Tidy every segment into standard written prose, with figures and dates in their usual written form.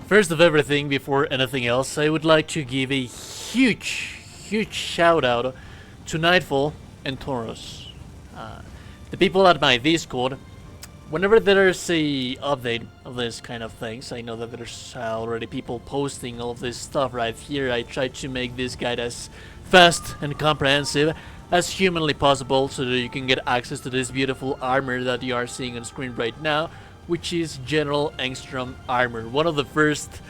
First of everything, before anything else, I would like to give a huge shout out to Nightfall and Tauros. The people at my Discord, whenever there's a update of this kind of things, I know that there's already people posting all of this stuff right here. I try to make this guide as fast and comprehensive as humanly possible so that you can get access to this beautiful armor that you are seeing on screen right now, which is General Engstrom armor. One of the first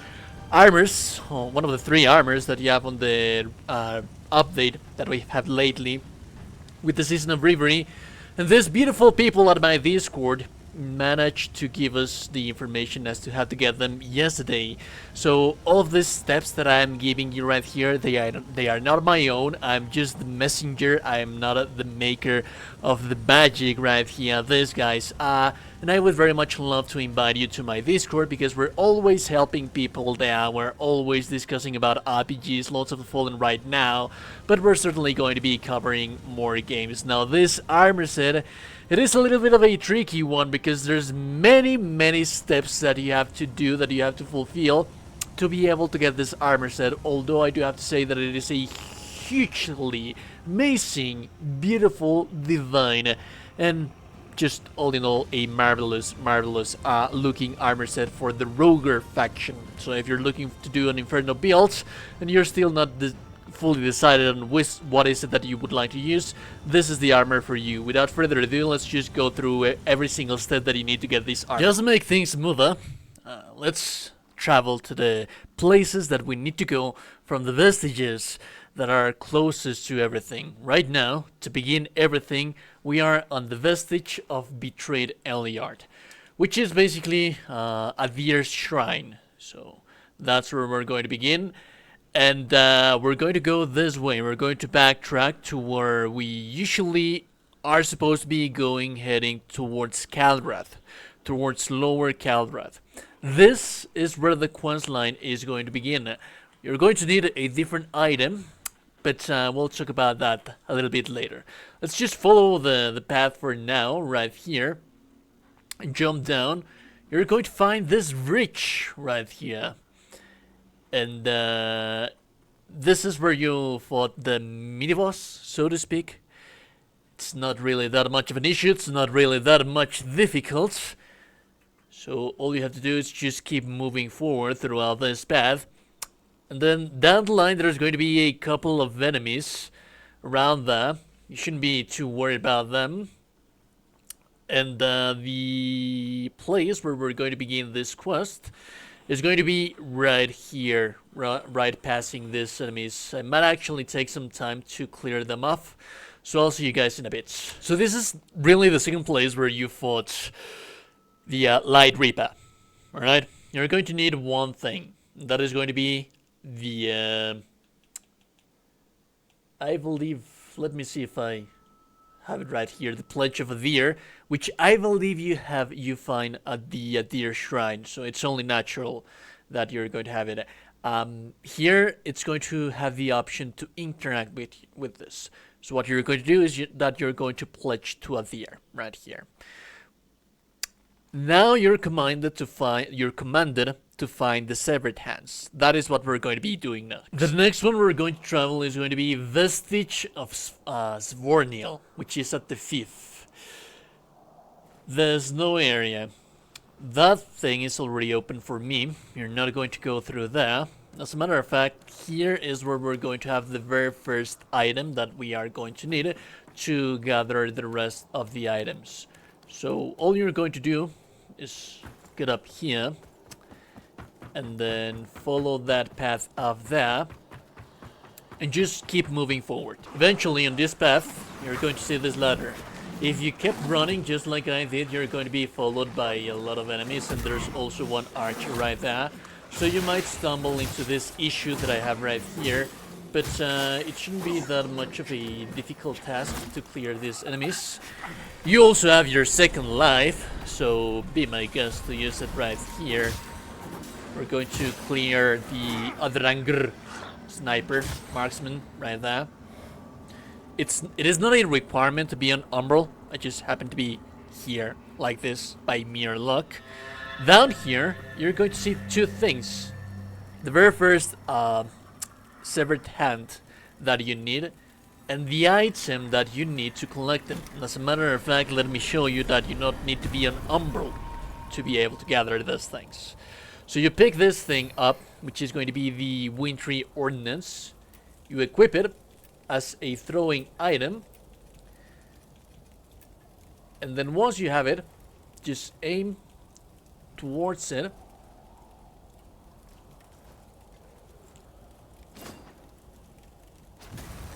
armors, one of the 3 armors that you have on the update that we have lately with the Season of Reverie. And these beautiful people at my Discord managed to give us the information as to how to get them yesterday. So all of these steps that I am giving you right here, they are not my own. I'm just the messenger. I am not the maker of the magic right here. These guys are. And I would very much love to invite you to my Discord, because we're always helping people there. We're always discussing about RPGs, Lords of the Fallen right now, but we're certainly going to be covering more games. Now this armor set, it is a little bit of a tricky one, because there's many steps that you have to do, that you have to fulfill to be able to get this armor set. Although I do have to say that it is a hugely amazing, beautiful, divine, and just all in all a marvelous looking armor set for the Rhogar faction. So if you're looking to do an Inferno build and you're still not fully decided on what is it that you would like to use, this is the armor for you. Without further ado, let's just go through every single step that you need to get this armor. Just to make things smoother, let's travel to the places that we need to go from the vestiges that are closest to everything. Right now, to begin everything, we are on the vestige of Betrayed Eliard, which is basically Adir's shrine. So that's where we're going to begin. And we're going to go this way. We're going to backtrack to where we usually are supposed to be going, heading towards Calrath, towards Lower Calrath. This is where the questline is going to begin. You're going to need a different item, but we'll talk about that a little bit later. Let's just follow the path for now, right here, and jump down. You're going to find this bridge right here. And this is where you fought the mini-boss, so to speak. It's not really that much of an issue, it's not really that much difficult. So all you have to do is just keep moving forward throughout this path. And then down the line there's going to be a couple of enemies around there. You shouldn't be too worried about them. And the place where we're going to begin this quest is going to be right here, right passing these enemies. I might actually take some time to clear them off, so I'll see you guys in a bit. So this is really the second place where you fought the Light Reaper. Alright, you're going to need one thing. That is going to be the I believe, let me see if I have it right here, the Pledge of Adir, which I believe you find at the Adir shrine, so it's only natural that you're going to have it. Here it's going to have the option to interact with this. So what you're going to do is that you're going to pledge to Adir right here. Now you're commanded to find the Severed Hands. That is what we're going to be doing next. The next one we're going to travel is going to be Vestige of Svornil, which is at the 5th. The snow area. That thing is already open for me. You're not going to go through there. As a matter of fact, here is where we're going to have the very first item that we are going to need to gather the rest of the items. So all you're going to do is get up here and then follow that path up there and just keep moving forward. Eventually on this path you're going to see this ladder. If you kept running just like I did, you're going to be followed by a lot of enemies, and there's also one archer right there, so you might stumble into this issue that I have right here. But it shouldn't be that much of a difficult task to clear these enemies. You also have your second life, so be my guest to use it right here. We're going to clear the Adrangr sniper marksman right there. It is not a requirement to be on Umbral. I just happen to be here like this by mere luck. Down here, you're going to see two things. The very first severed hand that you need, and the item that you need to collect them. And as a matter of fact, let me show you that you don't need to be an umbral to be able to gather those things. So you pick this thing up, which is going to be the Wintry Ordnance. You equip it as a throwing item, and then once you have it, just aim towards it,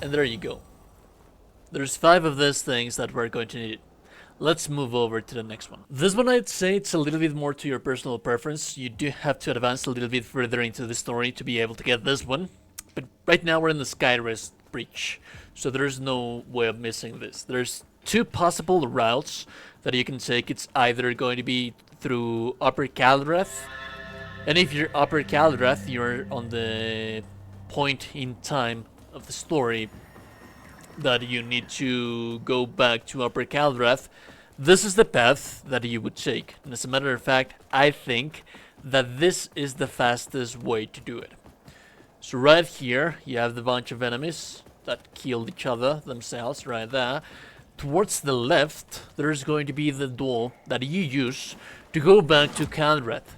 and there you go. There's 5 of these things that we're going to need. Let's move over to the next one. This one, I'd say it's a little bit more to your personal preference. You do have to advance a little bit further into the story to be able to get this one. But right now we're in the Skyrest Breach, so there's no way of missing this. There's 2 possible routes that you can take. It's either going to be through Upper Caldrath, and if you're Upper Caldrath, you're on the point in time of the story that you need to go back to Upper Caldrath. This is the path that you would take, and as a matter of fact, I think that this is the fastest way to do it. So right here, you have the bunch of enemies that killed each other themselves right there. Towards the left, there's going to be the door that you use to go back to Caldrath.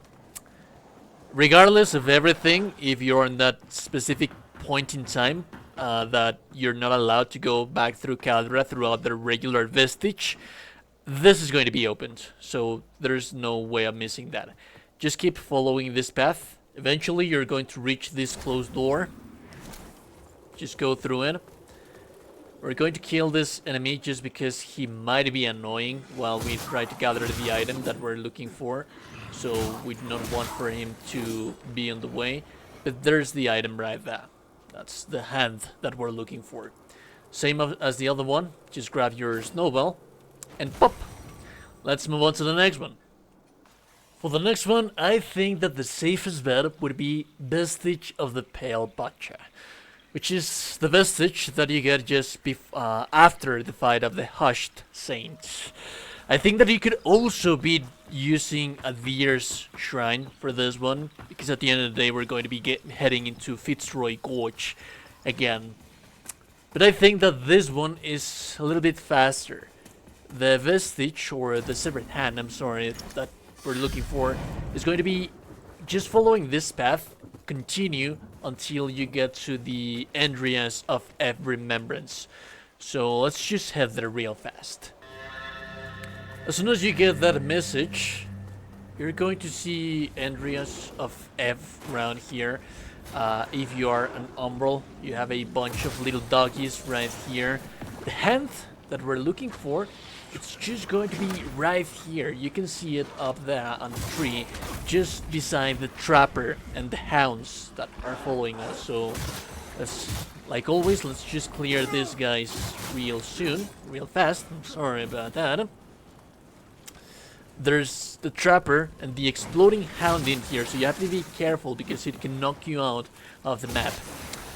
Regardless of everything, if you're in that specific point in time that you're not allowed to go back through Caldrath throughout the regular vestige, this is going to be opened, so there's no way of missing that. Just keep following this path. Eventually you're going to reach this closed door. Just go through it. We're going to kill this enemy just because he might be annoying while we try to gather the item that we're looking for. So we do not want for him to be on the way. But there's the item right there. That's the hand that we're looking for. Same as the other one. Just grab your snowball and pop. Let's move on to the next one. For the next one, I think that the safest bet would be Vestige of the Pale Butcher, which is the vestige that you get just after the fight of the Hushed Saints. I think that you could also be using a Veer's Shrine for this one, because at the end of the day we're going to be heading into Fitzroy Gorge again. But I think that this one is a little bit faster. The vestige, or the severed hand, I'm sorry, that we're looking for, is going to be just following this path, continue until you get to the Endrias of F Remembrance. So let's just head there real fast. As soon as you get that message, you're going to see Endrias of F around here. If you are an umbral, you have a bunch of little doggies right here. The hand that we're looking for, it's just going to be right here. You can see it up there on the tree, just beside the trapper and the hounds that are following us. So, like always, let's just clear these guys real soon, real fast. I'm sorry about that. There's the trapper and the exploding hound in here, so you have to be careful because it can knock you out of the map.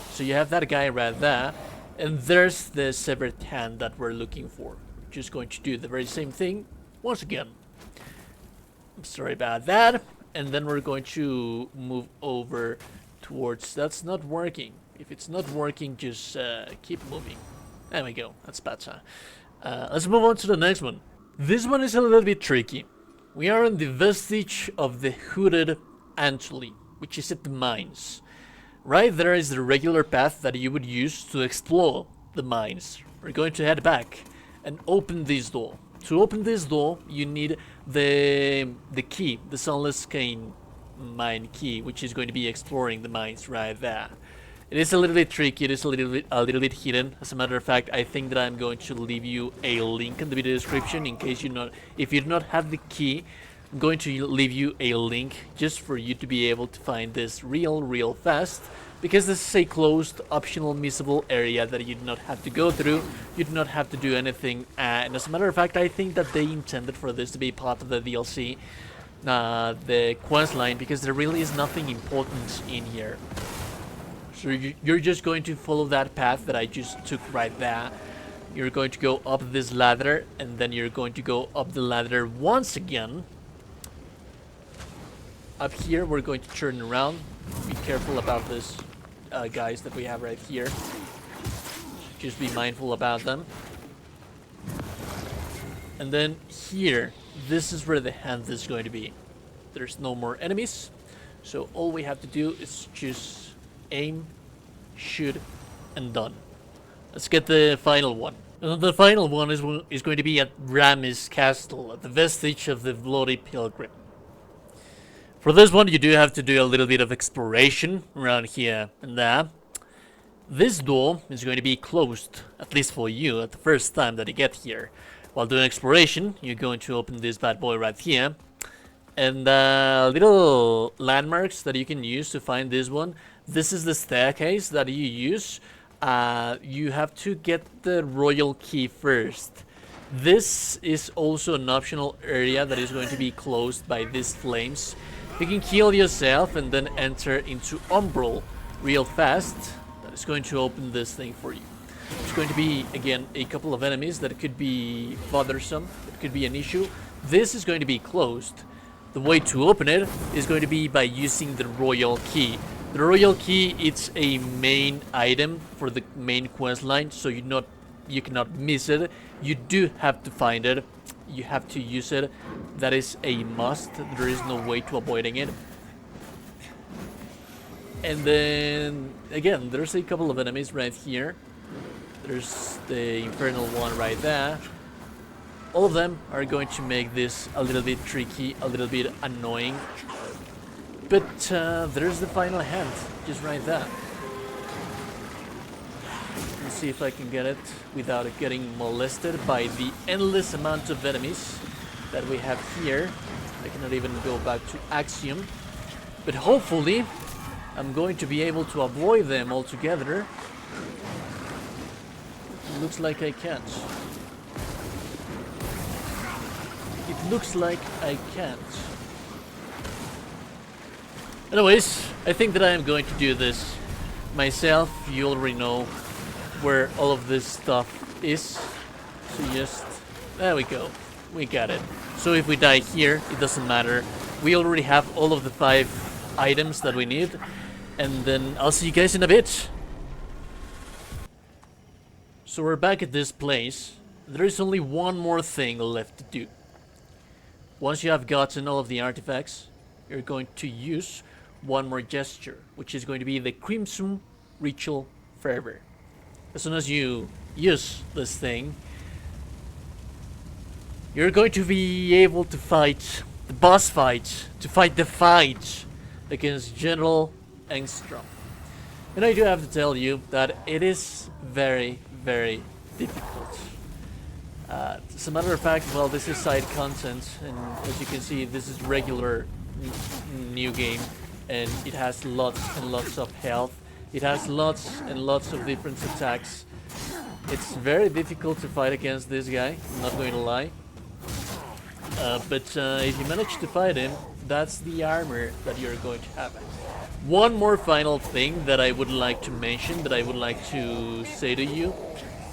So you have that guy right there, and there's the severed hand that we're looking for. Just going to do the very same thing once again. I'm sorry about that. And then we're going to move over towards... That's not working. If it's not working, just keep moving. There we go. That's better. Let's move on to the next one. This one is a little bit tricky. We are in the vestige of the Hooded Antuli, which is at the mines. Right there is the regular path that you would use to explore the mines. We're going to head back and open this door. To open this door, you need the key, the Sunless Cane mine key, which is going to be exploring the mines right there. It is a little bit tricky, it is a little bit hidden. As a matter of fact, I think that I'm going to leave you a link in the video description in case if you do not have the key. I'm going to leave you a link just for you to be able to find this real fast, because this is a closed optional missable area that you do not have to go through. You do not have to do anything, and as a matter of fact, I think that they intended for this to be part of the DLC, the Questline, because there really is nothing important in here. So you're just going to follow that path that I just took right there. You're going to go up this ladder, and then you're going to go up the ladder once again. up here, we're going to turn around. Be careful about this, guys that we have right here. Just be mindful about them. And then here, this is where the hand is going to be. There's no more enemies, so all we have to do is just aim, shoot, and done. Let's get the final one. And the final one is going to be at Ramis Castle, at the vestige of the Bloody Pilgrim. For this one, you do have to do a little bit of exploration around here and there. This door is going to be closed, at least for you, at the first time that you get here. While doing exploration, you're going to open this bad boy right here. And little landmarks that you can use to find this one. This is the staircase that you use. You have to get the royal key first. This is also an optional area that is going to be closed by these flames. You can kill yourself and then enter into Umbral real fast. That is going to open this thing for you. There's going to be, again, a couple of enemies that could be bothersome. It could be an issue. This is going to be closed. The way to open it is going to be by using the royal key. The royal key, it's a main item for the main quest line, so you cannot miss it. You do have to find it. You have to use it. That is a must. There is no way to avoiding it. And then again, there's a couple of enemies right here. There's the infernal one right there. All of them are going to make this a little bit tricky, a little bit annoying. But there's the final hand, just right there. Let's see if I can get it without it getting molested by the endless amount of enemies that we have here. I cannot even go back to Axiom. But hopefully, I'm going to be able to avoid them altogether. It looks like I can't. It looks like I can't. Anyways, I think that I am going to do this myself. You already know where all of this stuff is. So just... there we go. We got it. So if we die here, it doesn't matter. We already have all of the 5 items that we need. And then I'll see you guys in a bit. So we're back at this place. There is only one more thing left to do. Once you have gotten all of the artifacts, you're going to use one more gesture, which is going to be the Crimson Ritual Fervor. As soon as you use this thing, you're going to be able to fight the boss fight, to fight the fight against General Engstrom. And I do have to tell you that it is very, very difficult. As a matter of fact, well, this is side content, and as you can see, this is regular new game, and it has lots and lots of health. It has lots and lots of different attacks. It's very difficult to fight against this guy, I'm not going to lie. But if you manage to fight him, that's the armor that you're going to have. One more final thing that I would like to mention, that I would like to say to you,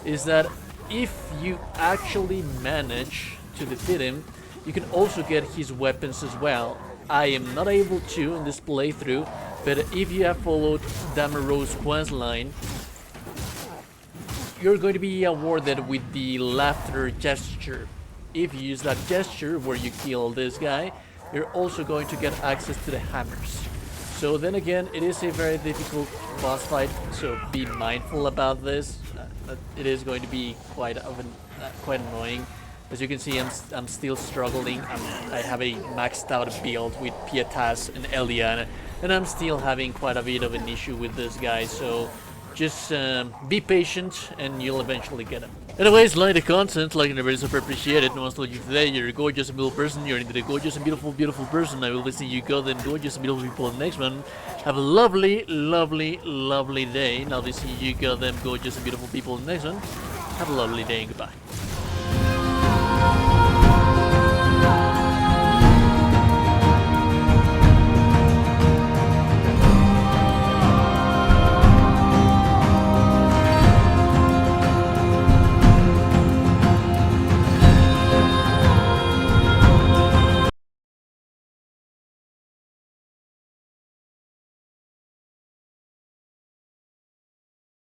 is that if you actually manage to defeat him, you can also get his weapons as well. I am not able to in this playthrough, but if you have followed Damaro's questline, you're going to be awarded with the laughter gesture. If you use that gesture where you kill this guy, you're also going to get access to the hammers. So then again, it is a very difficult boss fight, so be mindful about this. It is going to be quite annoying. As you can see, I'm still struggling. I have a maxed out build with Pietas and Eliana, and I'm still having quite a bit of an issue with this guy, so just be patient and you'll eventually get him. Anyways, like the content, like and very super appreciated. And once told you today, you're a gorgeous and beautiful person, you're into a gorgeous and beautiful, beautiful person. I will see you go then gorgeous and beautiful people in the next one. Have a lovely, lovely, lovely day. And I'll be seeing you go then gorgeous and beautiful people in the next one. Have a lovely day and goodbye.